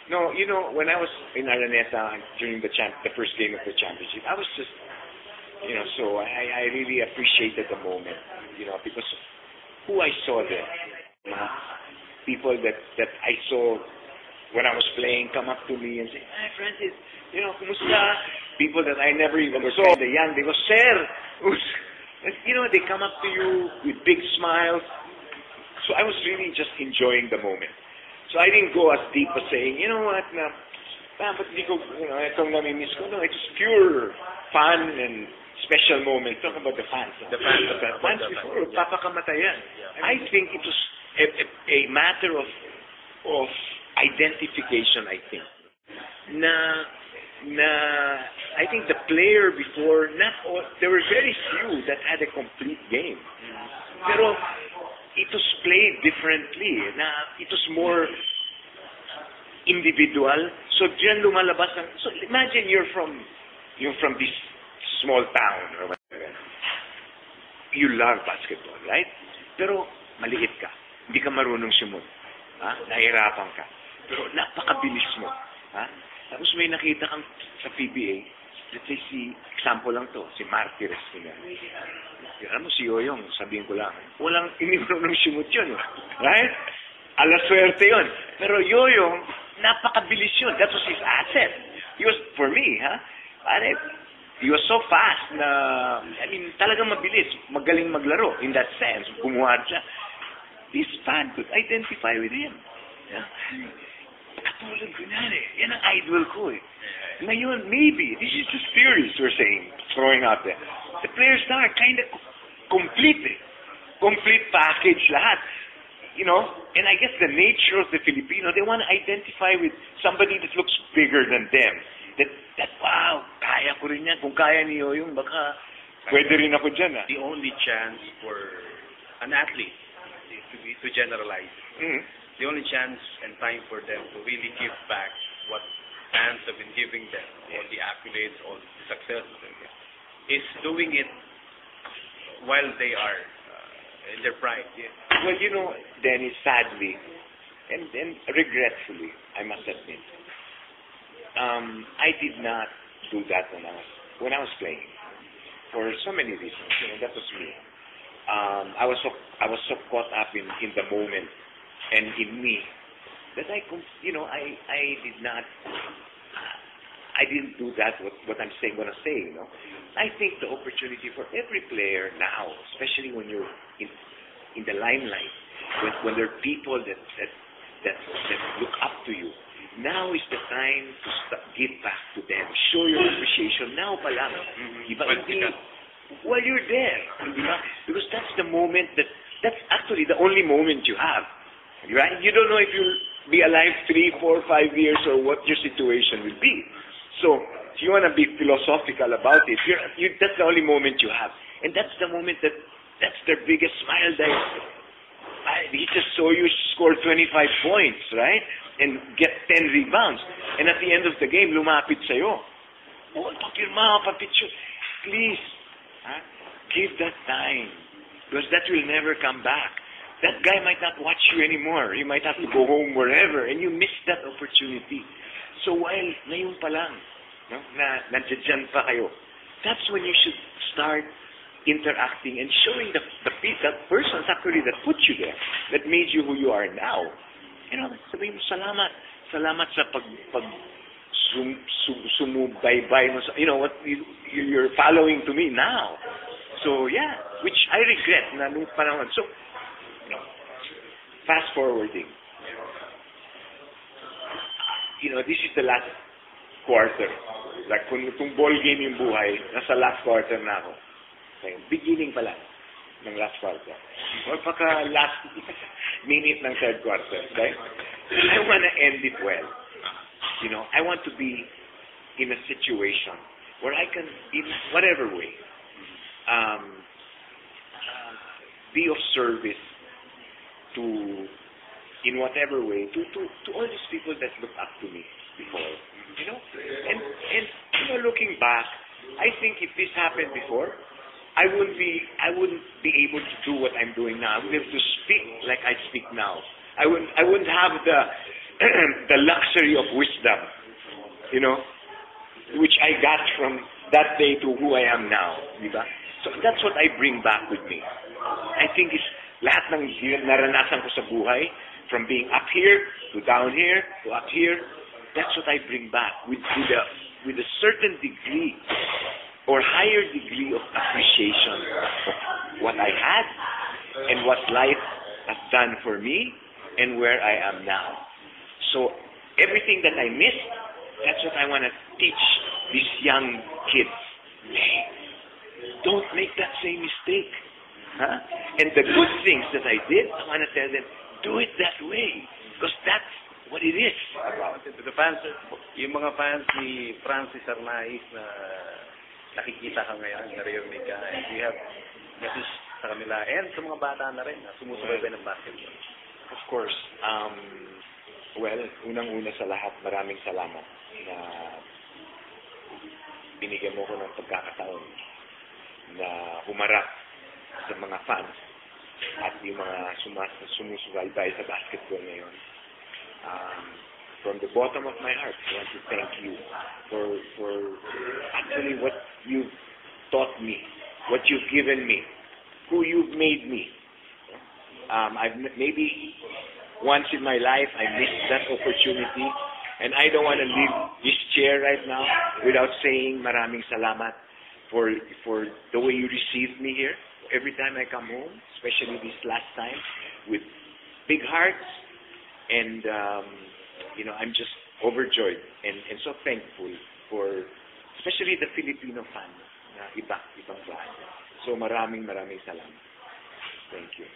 No, when I was in Araneta during the first game of the championship, I was just, so I really appreciated the moment, because who I saw there, people that I saw when I was playing come up to me and say, "Hi, Francis, kumusta?" People that I never even saw, the young, they go, "Sir," they come up to you with big smiles. So I was really just enjoying the moment. So I didn't go as deep as saying, you know what, but di ko, itong nami-miss ko. No, it's pure fun and special moment. Talk about the fans. The fans before, papakamatayan. I think it was a matter of identification, I think. I think the player before, there were very few that had a complete game. Pero it was played differently. It was more individual. So diyan lumalabas so imagine you're from this small town or whatever. You love basketball, right? Pero maliit ka. Hindi ka marunong sumunod. Nahirapan ka. Pero napakabilis mo. Tapos may nakita kang sa PBA, let's say example lang to, si Martires. Alam mo, si Yoyong, sabihin ko lang, hindi marunong sumut yun. Right? Alaswerte yun. Pero Yoyong, napakabilis yun. That was his asset. He was, for me, he was so fast na, talagang mabilis, magaling maglaro. In that sense, kumuha siya. This fan could identify with him. Katulad ko yan Yan ang idol ko Ngayon, maybe, this is just theories we're saying, throwing out there. The players now are kind of complete. Complete package lahat. And I guess the nature of the Filipino, they want to identify with somebody that looks bigger than them. That wow, kaya ko rin yan. Kung kaya niyo yung baka, pwede rin ako dyan. The only chance for an athlete, to generalize, the only chance and time for them to really give back what fans have been giving them, all the accolades, all the success, is doing it while they are in their prime. Well, Dennis, sadly, and regretfully, I must admit, I did not do that when I was playing, for so many reasons. That was me. I was so caught up in the moment and in me that I didn't do that. What I'm saying, I think the opportunity for every player now, especially when you're in the limelight, when there are people that look up to you, now is the time to give back to them, show your appreciation. Now pa lang, while you're there, because that's the moment that's actually the only moment you have, right? You don't know if you'll be alive 3, 4, 5 years or what your situation will be. So if you want to be philosophical about it, that's the only moment you have, and that's the moment that's their biggest smile. He just saw you score 25 points, right, and get 10 rebounds, and at the end of the game, lumapit sa'yo. Papirma, papicture. Please, give that time, because that will never come back. That guy might not watch you anymore. You might have to go home wherever, and you miss that opportunity. So while ngayon pa lang, nandiyan pa kayo, that's when you should start interacting and showing the persons actually that put you there, that made you who you are now. Sabihin mo, salamat sa sumubaybay mo sa, what you're following to me now. So yeah, which I regret na nung panahon. So, fast forwarding. This is the last quarter. Like kung ball game yung buhay, nasa last quarter na ako. Okay, beginning pa lang ng last quarter. Or pagka last minute ng third quarter. Okay? I want to end it well. I want to be in a situation where I can, in whatever way, be of service in whatever way, to all these people that look up to me before. And looking back, I think if this happened before, I wouldn't be able to do what I'm doing now. I wouldn't be able to speak like I speak now. I wouldn't have the luxury of wisdom, you know, which I got from that day to who I am now, di ba? So that's what I bring back with me. I think it's lahat ng naranasan ko sa buhay, from being up here to down here to up here, that's what I bring back with a certain degree or higher degree of appreciation of what I had and what life has done for me and where I am now. So everything that I missed, that's what I want to teach these young kids. Hey, don't make that same mistake. Huh? And the good things that I did, I want to tell them, do it that way. Because that's what it is about. The fans, yung mga fans ni Francis Arnaiz na nakikita ka ngayon, naririnig ka, and we have message sa kanila, and sa mga bata na rin, na sumusubaybay ng basketball. Of course. Well, unang-una sa lahat, maraming salamat na binigyan mo ko ng pagkakataon na humarap sa mga fans at yung mga sumusubaybay sa basketball ngayon. From the bottom of my heart, I want to thank you for actually what you've taught me, what you've given me, who you've made me. Maybe once in my life I missed that opportunity, and I don't want to leave this chair right now without saying maraming salamat for the way you received me here. Every time I come home, especially this last time, with big hearts, and I'm just overjoyed and so thankful for especially the Filipino fan na ibang klase. So maraming salamat. Thank you.